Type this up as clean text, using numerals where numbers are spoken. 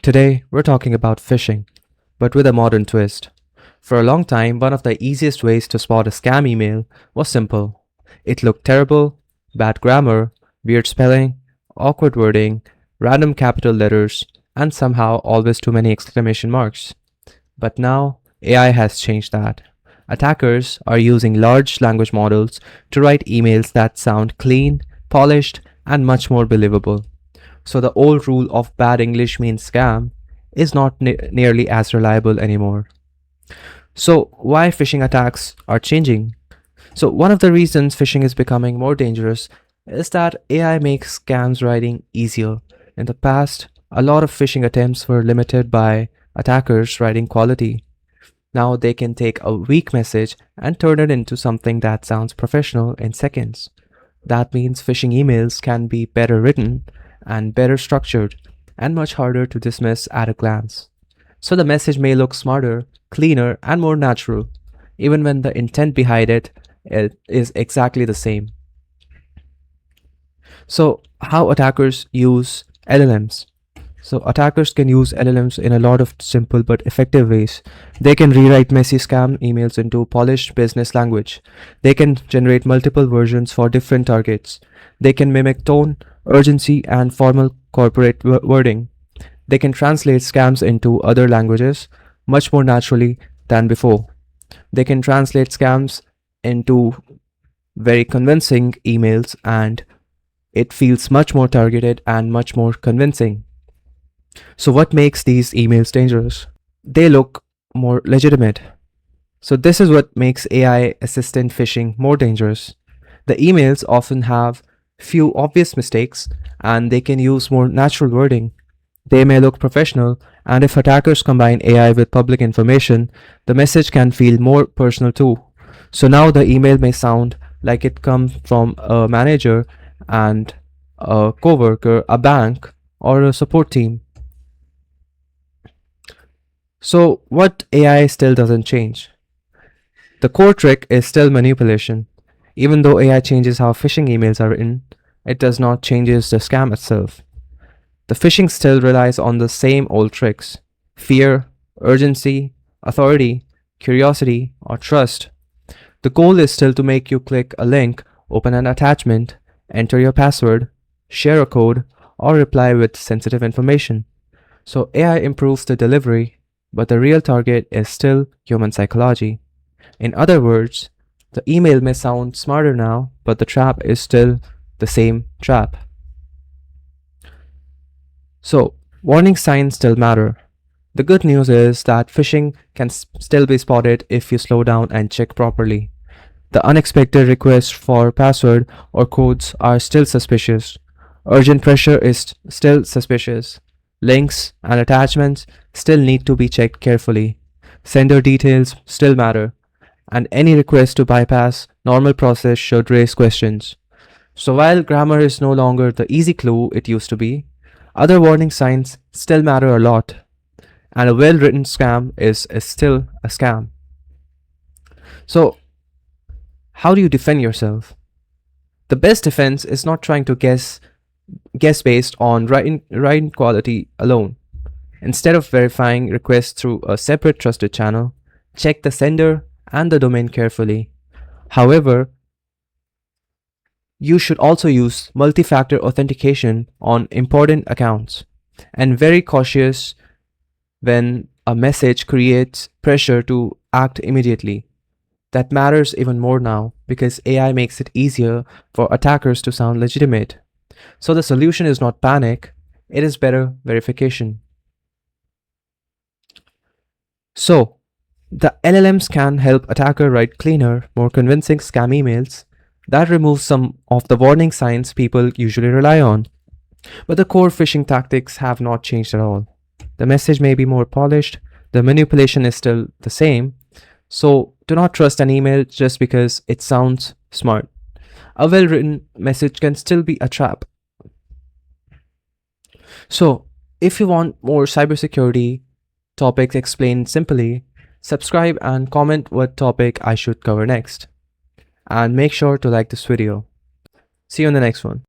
Today, we're talking about phishing, but with a modern twist. For a long time, one of the easiest ways to spot a scam email was simple. It looked terrible, bad grammar, weird spelling, awkward wording, random capital letters, and somehow always too many exclamation marks. But now, AI has changed that. Attackers are using large language models to write emails that sound clean, polished, and much more believable. So the old rule of bad English means scam is not nearly as reliable anymore. So why phishing attacks are changing? So one of the reasons phishing is becoming more dangerous is that AI makes scams writing easier. In the past, a lot of phishing attempts were limited by attackers writing quality. Now they can take a weak message and turn it into something that sounds professional in seconds. That means phishing emails can be better written and better structured and much harder to dismiss at a glance. So the message may look smarter, cleaner, and more natural, even when the intent behind it is exactly the same. So how attackers use LLMs? So attackers can use LLMs in a lot of simple but effective ways. They can rewrite messy scam emails into polished business language. They can generate multiple versions for different targets. They can mimic tone, urgency, and formal corporate wording. They can translate scams into other languages much more naturally than before. They can translate scams into very convincing emails, and it feels much more targeted and much more convincing. So what makes these emails dangerous? They look more legitimate. So this is what makes AI assistant phishing more dangerous. The emails often have few obvious mistakes, and they can use more natural wording. They may look professional, and if attackers combine AI with public information, the message can feel more personal too. So now the email may sound like it comes from a manager and a coworker, a bank, or a support team. So what AI still doesn't change? The core trick is still manipulation. Even though AI changes how phishing emails are written, it does not change the scam itself. The phishing still relies on the same old tricks: fear, urgency, authority, curiosity, or trust. The goal is still to make you click a link, open an attachment, enter your password, share a code, or reply with sensitive information. So AI improves the delivery, but the real target is still human psychology. In other words, the email may sound smarter now, but the trap is still the same trap. So, warning signs still matter. The good news is that phishing can still be spotted if you slow down and check properly. The unexpected requests for password or codes are still suspicious. Urgent pressure is still suspicious. Links and attachments still need to be checked carefully. Sender details still matter, and any request to bypass normal process should raise questions. So while grammar is no longer the easy clue it used to be, other warning signs still matter a lot, and a well-written scam is still a scam. So how do you defend yourself? The best defense is not trying to guess based on writing quality alone. Instead of verifying requests through a separate trusted channel, check the sender and the domain carefully. However, you should also use multi-factor authentication on important accounts, and very cautious when a message creates pressure to act immediately. That matters even more now because AI makes it easier for attackers to sound legitimate. So the solution is not panic, it is better verification. So the LLMs can help attacker write cleaner, more convincing scam emails that removes some of the warning signs people usually rely on. But the core phishing tactics have not changed at all. The message may be more polished, the manipulation is still the same, so do not trust an email just because it sounds smart. A well-written message can still be a trap. So if you want more cybersecurity topics explained simply, subscribe and comment what topic I should cover next. And make sure to like this video. See you in the next one.